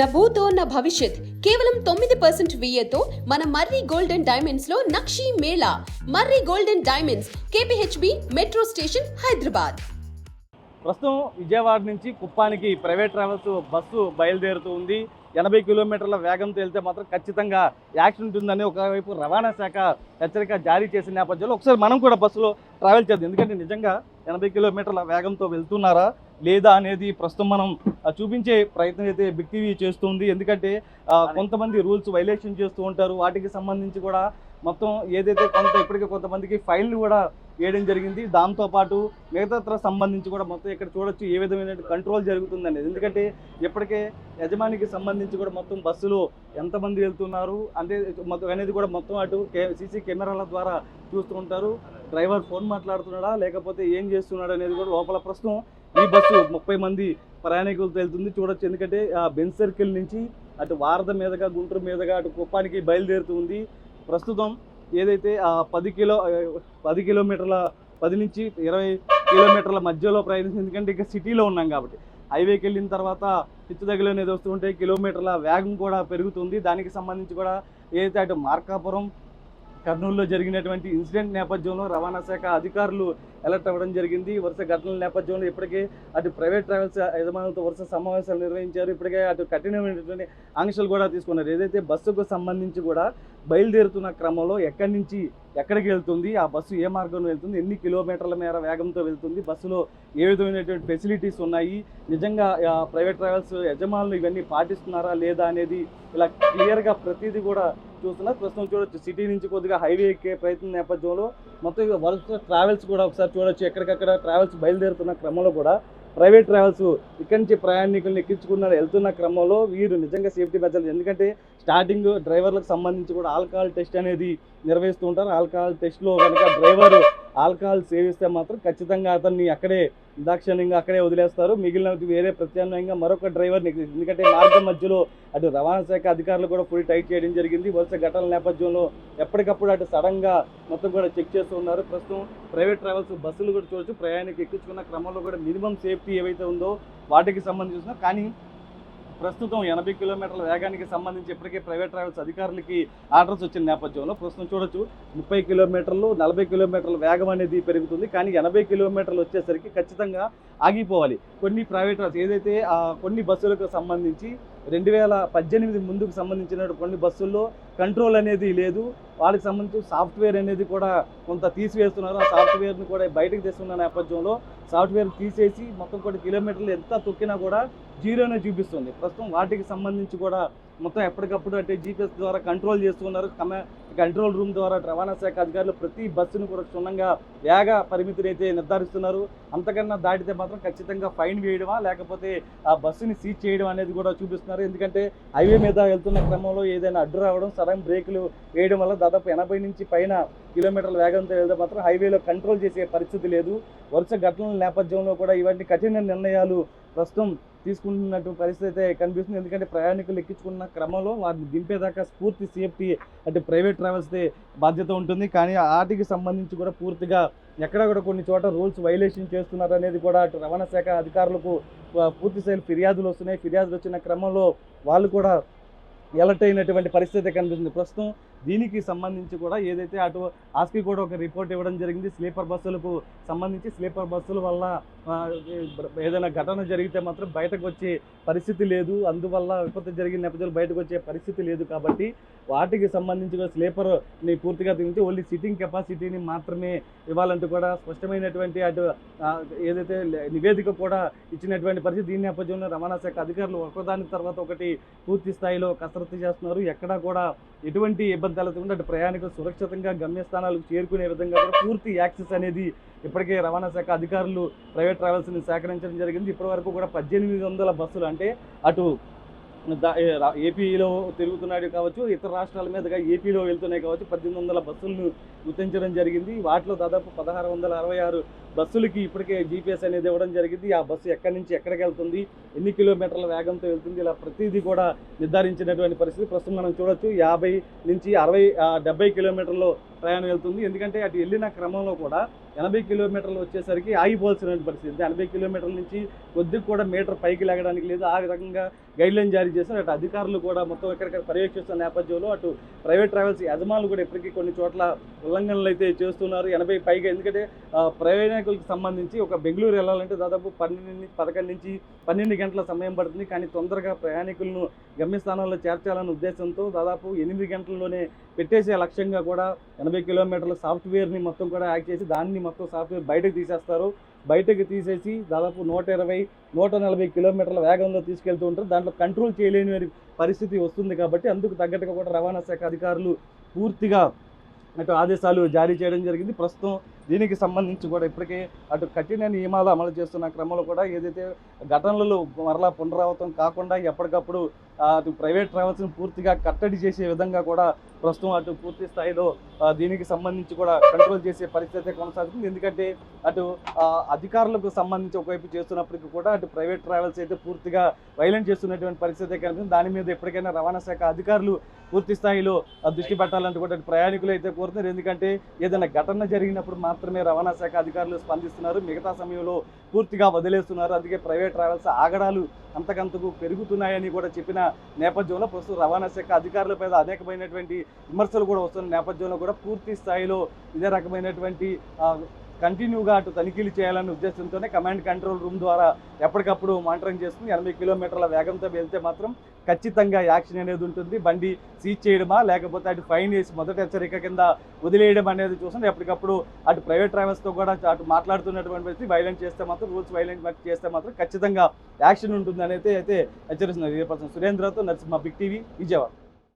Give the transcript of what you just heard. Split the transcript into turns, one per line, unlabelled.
నభూతో నా భవిష్యత్ కేవలం 9% VAతో మన మర్రి గోల్డ్ అండ్ డైమండ్స్ లో నక్షి మేళా. Marri gold and diamonds, KPHB metro station, Hyderabad.
ప్రస్తుతం విజయవాడ నుంచి కుప్పానికి ప్రైవేట్ ట్రావెల్స్ బస్సు బయలుదేరుతూ ఉంది. 80 కిలోమీటర్ల వేగంతో వెళ్తే మాత్రం ఖచ్చితంగా యాక్సిడెంట్ ఉంటుందని ఒకవైపు రవాణా శాఖ హెచ్చరిక జారీ చేసిన నేపథ్యంలో ఒకసారి మనం కూడా బస్సులో ట్రావెల్ చేద్దాం. ఎందుకంటే నిజంగా 80 కిలోమీటర్ల వేగంతో వెళ్తున్నారా లేదా అనేది ప్రస్తుతం మనం చూపించే ప్రయత్నం అయితే బిగ్ టీవీ చేస్తుంది. ఎందుకంటే కొంతమంది రూల్స్ వైలేషన్ చేస్తూ ఉంటారు. వాటికి సంబంధించి కూడా మొత్తం ఏదైతే ఇప్పటికీ కొంతమందికి ఫైన్లు కూడా వేయడం జరిగింది. దాంతోపాటు మిగతా సంబంధించి కూడా మొత్తం ఇక్కడ చూడొచ్చు ఏ విధమైన కంట్రోల్ జరుగుతుందనేది. ఎందుకంటే ఇప్పటికే యజమానికి సంబంధించి కూడా మొత్తం బస్సులో ఎంతమంది వెళ్తున్నారు అంటే మొత్తం అనేది కూడా మొత్తం అటు సీసీ కెమెరాల ద్వారా చూస్తూ ఉంటారు. డ్రైవర్ ఫోన్ మాట్లాడుతున్నాడా లేకపోతే ఏం చేస్తున్నాడు అనేది కూడా లోపల ప్రస్తుతం ఈ బస్సు 30 మంది ప్రయాణికులతో వెళ్తుంది చూడొచ్చు. ఎందుకంటే బెంజ్ సర్కిల్ నుంచి అటు వారధ మీదుగా గుంటూరు మీదుగా అటు కుప్పానికి బయలుదేరుతుంది. ప్రస్తుతం ఏదైతే 10 కిలోమీటర్ల 10 నుంచి 20 కిలోమీటర్ల మధ్యలో ప్రయాణిస్తుంది. ఎందుకంటే ఇక సిటీలో ఉన్నాం కాబట్టి హైవేకి వెళ్ళిన తర్వాత పిచ్చు దగ్గర అనేది వస్తుంటే కిలోమీటర్ల వేగం కూడా పెరుగుతుంది. దానికి సంబంధించి కూడా ఏదైతే అటు మార్కాపురం కర్నూలులో జరిగినటువంటి ఇన్సిడెంట్ నేపథ్యంలో రవాణా శాఖ అధికారులు అలర్ట్ అవ్వడం జరిగింది. వరుస ఘటనల నేపథ్యంలో ఇప్పటికే అటు ప్రైవేట్ ట్రావెల్స్ యజమానులతో వరుస సమావేశాలు నిర్వహించారు. ఇప్పటికే అటు కఠినమైనటువంటి ఆంక్షలు కూడా తీసుకున్నారు. ఏదైతే బస్సుకు సంబంధించి కూడా బయలుదేరుతున్న క్రమంలో ఎక్కడి నుంచి ఎక్కడికి వెళ్తుంది, ఆ బస్సు ఏ మార్గంలో వెళ్తుంది, ఎన్ని కిలోమీటర్ల మేర వేగంతో వెళ్తుంది, బస్సులో ఏ విధమైనటువంటి ఫెసిలిటీస్ ఉన్నాయి, నిజంగా ప్రైవేట్ ట్రావెల్స్ యజమానులు ఇవన్నీ పాటిస్తున్నారా లేదా అనేది ఇలా క్లియర్గా ప్రతిదీ కూడా చూస్తున్నారు. ప్రస్తుతం చూడొచ్చు సిటీ నుంచి కొద్దిగా హైవే ఎక్కే ప్రయత్నం నేపథ్యంలో మొత్తం వరుస ట్రావెల్స్ కూడా ఒకసారి చూడొచ్చు. ఎక్కడికక్కడ ట్రావెల్స్ బయలుదేరుతున్న క్రమంలో కూడా ప్రైవేట్ ట్రావెల్స్ ఇక్కడి నుంచి ప్రయాణికులను ఎక్కించుకున్నారు వెళ్తున్న క్రమంలో వీరు నిజంగా సేఫ్టీ మెజర్స్. ఎందుకంటే స్టార్టింగ్ డ్రైవర్లకు సంబంధించి కూడా ఆల్కహాల్ టెస్ట్ అనేది నిర్వహిస్తూ ఉంటారు. ఆల్కహాల్ టెస్ట్లో కనుక డ్రైవర్ ఆల్కహాల్ సేవిస్తే మాత్రం ఖచ్చితంగా అతన్ని అక్కడే దాక్షణ్యంగా అక్కడే వదిలేస్తారు. మిగిలిన వేరే ప్రత్యామ్నాయంగా మరొక డ్రైవర్ని, ఎందుకంటే మార్గం మధ్యలో అటు రవాణా శాఖ అధికారులు కూడా ఫుల్ టైట్ చేయడం జరిగింది. వరుస ఘటనల నేపథ్యంలో ఎప్పటికప్పుడు అటు సడన్గా మొత్తం కూడా చెక్ చేస్తూ ఉన్నారు. ప్రస్తుతం ప్రైవేట్ ట్రావెల్స్ బస్సులు కూడా చూడొచ్చు. ప్రయాణికి ఎక్కించుకున్న క్రమంలో కూడా మినిమం సేఫ్టీ ఏవైతే ఉందో వాటికి సంబంధించిన కానీ ప్రస్తుతం 80 కిలోమీటర్ల వేగానికి సంబంధించి ఇప్పటికే ప్రైవేట్ ట్రావెల్స్ అధికారులకి ఆర్డర్స్ వచ్చిన నేపథ్యంలో ప్రస్తుతం చూడొచ్చు 30 కిలోమీటర్లు 40 కిలోమీటర్ల వేగం అనేది పెరుగుతుంది. కానీ 80 కిలోమీటర్లు వచ్చేసరికి ఖచ్చితంగా ఆగిపోవాలి. కొన్ని ప్రైవేట్ ట్రావెల్స్ ఏదైతే కొన్ని బస్సులకు సంబంధించి 2018 ముందుకు సంబంధించిన కొన్ని బస్సుల్లో కంట్రోల్ అనేది లేదు. వాళ్ళకి సంబంధించి సాఫ్ట్వేర్ అనేది కూడా కొంత తీసివేస్తున్నారు. ఆ సాఫ్ట్వేర్ని కూడా బయటకు తెస్తున్న నేపథ్యంలో సాఫ్ట్వేర్ తీసేసి మొత్తం కొన్ని కిలోమీటర్లు ఎంత తొక్కినా కూడా జీరోనే చూపిస్తుంది. ప్రస్తుతం వాటికి సంబంధించి కూడా మొత్తం ఎప్పటికప్పుడు అంటే GPS ద్వారా కంట్రోల్ చేస్తున్నారు. కంట్రోల్ రూమ్ ద్వారా రవాణా శాఖ అధికారులు ప్రతి బస్సును కూడా క్షుణ్ణంగా వేగ పరిమితిని అయితే నిర్ధారిస్తున్నారు. అంతకన్నా దాటితే మాత్రం ఖచ్చితంగా ఫైన్ వేయడమా లేకపోతే ఆ బస్సుని సీజ్ చేయడం అనేది కూడా చూపిస్తున్నారు. ఎందుకంటే హైవే మీద వెళ్తున్న క్రమంలో ఏదైనా అడ్డు రావడం, సడన్ బ్రేకులు వేయడం వల్ల దాదాపు 80 నుంచి పైన కిలోమీటర్ల వేగంతో వెళ్తే మాత్రం హైవేలో కంట్రోల్ చేసే పరిస్థితి లేదు. వరుస ఘటనల నేపథ్యంలో కూడా ఇవన్నీ కఠిన నిర్ణయాలు ప్రస్తుతం తీసుకుంటున్నట్టు పరిస్థితి అయితే కనిపిస్తుంది. ఎందుకంటే ప్రయాణికులు ఎక్కించుకున్న క్రమంలో వారిని దింపేదాకా పూర్తి సేఫ్టీ అంటే ప్రైవేట్ ట్రావెల్స్దే బాధ్యత ఉంటుంది. కానీ వాటికి సంబంధించి కూడా పూర్తిగా ఎక్కడ కూడా కొన్ని చోట రూల్స్ వైలేషన్ చేస్తున్నారు అనేది కూడా అటు రవాణా శాఖ అధికారులకు పూర్తి స్థాయిలో ఫిర్యాదులు వస్తున్నాయి. ఫిర్యాదులు వచ్చిన క్రమంలో వాళ్ళు కూడా అలర్ట్ అయినటువంటి పరిస్థితి కనిపిస్తుంది. ప్రస్తుతం దీనికి సంబంధించి కూడా ఏదైతే అటు ఆస్కి కూడా ఒక రిపోర్ట్ ఇవ్వడం జరిగింది. స్లీపర్ బస్సులకు సంబంధించి స్లీపర్ బస్సుల వల్ల ఏదైనా ఘటన జరిగితే మాత్రం బయటకు వచ్చే పరిస్థితి లేదు. అందువల్ల విపత్తు జరిగిన నేపథ్యంలో బయటకు వచ్చే పరిస్థితి లేదు. కాబట్టి వాటికి సంబంధించి కూడా స్లీపర్ని పూర్తిగా తిరిగి ఓన్లీ సిట్టింగ్ కెపాసిటీని మాత్రమే ఇవ్వాలంటూ కూడా స్పష్టమైనటువంటి అటు ఏదైతే నివేదిక కూడా ఇచ్చినటువంటి పరిస్థితి. దీని నేపథ్యంలో రవాణా శాఖ అధికారులు ఒకదాని తర్వాత ఒకటి పూర్తి స్థాయిలో కసరత్తు చేస్తున్నారు. ఎక్కడా కూడా ఎటువంటి ఇబ్బందులు లేకుండా అటు ప్రయాణికులు సురక్షితంగా గమ్యస్థానాలకు చేరుకునే విధంగా కూడా పూర్తి యాక్సెస్ అనేది ఇప్పటికే రవాణా శాఖ అధికారులు ప్రైవేట్ ట్రావెల్స్ని సేకరించడం జరిగింది. ఇప్పటివరకు కూడా 1800 బస్సులు అంటే అటు ఏపీలో తిరుగుతున్నాడు కావచ్చు, ఇతర రాష్ట్రాల మీదుగా ఏపీలో వెళ్తున్నాయి కావచ్చు 1800 బస్సులను గుర్తించడం జరిగింది. వాటిలో దాదాపు 1666 బస్సులకి ఇప్పటికే GPS అనేది ఇవ్వడం జరిగింది. ఆ బస్సు ఎక్కడి నుంచి ఎక్కడికి వెళ్తుంది, ఎన్ని కిలోమీటర్ల వేగంతో వెళ్తుంది, ఇలా ప్రతిదీ కూడా నిర్ధారించినటువంటి పరిస్థితి ప్రస్తుతం మనం చూడొచ్చు. 50 నుంచి 60 70 కిలోమీటర్లు ప్రయాణం వెళ్తుంది. ఎందుకంటే అటు వెళ్ళిన క్రమంలో కూడా 80 కిలోమీటర్లు వచ్చేసరికి ఆగిపోవాల్సిన పరిస్థితి. 80 కిలోమీటర్ల నుంచి కొద్దిగా కూడా మీటర్ పైకి లాగడానికి లేదు. ఆ రకంగా గైడ్లైన్ జారీ చేశారు. అటు అధికారులు కూడా మొత్తం ఎక్కడికక్కడ పర్యవేక్షిస్తున్న నేపథ్యంలో అటు ప్రైవేట్ ట్రావెల్స్ యజమానులు కూడా ఇప్పటికీ కొన్ని చోట్ల ఉల్లంఘనలు అయితే చేస్తున్నారు. 80 పైగా. ఎందుకంటే ప్రయాణికులకు సంబంధించి ఒక బెంగళూరు వెళ్ళాలంటే దాదాపు 11 నుంచి 12 గంటల సమయం పడుతుంది. కానీ తొందరగా ప్రయాణికులను గమ్యస్థానాల్లో చేర్చాలన్న ఉద్దేశంతో దాదాపు 8 గంటల్లోనే పెట్టేసే లక్ష్యంగా కూడా 80 కిలోమీటర్ల సాఫ్ట్వేర్ని మొత్తం కూడా యాక్ట్ చేసి దాన్ని మొత్తం సాఫ్ట్వేర్ బయటకు తీసేస్తారు. బయటకు తీసేసి దాదాపు 120-140 కిలోమీటర్ల వేగంలో తీసుకెళ్తూ ఉంటారు. దాంట్లో కంట్రోల్ చేయలేని పరిస్థితి వస్తుంది. కాబట్టి అందుకు తగ్గట్టుగా కూడా రవాణా శాఖ అధికారులు పూర్తిగా అటు ఆదేశాలు జారీ చేయడం జరిగింది. ప్రస్తుతం దీనికి సంబంధించి కూడా ఇప్పటికే అటు కఠిన నియమాలు అమలు చేస్తున్న క్రమంలో కూడా ఏదైతే ఘటనలు మరలా పునరావృతం కాకుండా ఎప్పటికప్పుడు అటు ప్రైవేట్ ట్రావెల్స్ని పూర్తిగా కట్టడి చేసే విధంగా కూడా ప్రస్తుతం అటు పూర్తి స్థాయిలో దీనికి సంబంధించి కూడా కంట్రోల్ చేసే పరిస్థితి కొనసాగుతుంది. ఎందుకంటే అటు అధికారులకు సంబంధించి ఒకవైపు చేస్తున్నప్పటికీ కూడా అటు ప్రైవేట్ ట్రావెల్స్ అయితే పూర్తిగా వైలెంట్ చేస్తున్నటువంటి పరిస్థితి కనిపిస్తుంది. దాని మీద ఎప్పటికైనా రవాణా శాఖ అధికారులు పూర్తి స్థాయిలో దృష్టి పెట్టాలంటూ కూడా ప్రయాణికులు అయితే కోరుతున్నారు. ఎందుకంటే ఏదైనా ఘటన జరిగినప్పుడు మాత్రమే రవాణా శాఖ అధికారులు స్పందిస్తున్నారు. మిగతా సమయంలో పూర్తిగా వదిలేస్తున్నారు. అందుకే ప్రైవేట్ ట్రావెల్స్ ఆగడాలు అంతకంతకు పెరుగుతున్నాయని కూడా చెప్పిన నేపథ్యంలో ప్రస్తుతం రవాణా శాఖ అధికారుల మీద అనేకమైనటువంటి విమర్శలు కూడా వస్తున్న నేపథ్యంలో కూడా పూర్తి స్థాయిలో ఇదే రకమైనటువంటి కంటిన్యూగా అటు తనిఖీలు చేయాలనే ఉద్దేశంతోనే కమాండ్ కంట్రోల్ రూమ్ ద్వారా ఎప్పటికప్పుడు మానిటరింగ్ చేస్తుంది. 80 కిలోమీటర్ల వేగంతో వెళ్తే మాత్రం ఖచ్చితంగా యాక్షన్ అనేది ఉంటుంది. బండి సీజ్ చేయడమా లేకపోతే అటు ఫైన్ వేసి మొదటి హెచ్చరిక కింద వదిలేయడం అనేది చూస్తుంది. ఎప్పటికప్పుడు అటు ప్రైవేట్ ట్రావెల్స్తో కూడా అటు మాట్లాడుతున్నటువంటి వ్యక్తి వైలెంట్ చేస్తే మాత్రం రూల్స్ వైలెంట్ చేస్తే మాత్రం ఖచ్చితంగా యాక్షన్ ఉంటుంది అనేది అయితే హెచ్చరిస్తున్నారు. సురేంద్రతో నరసింహ, బిగ్ టీవీ, విజయవాడ.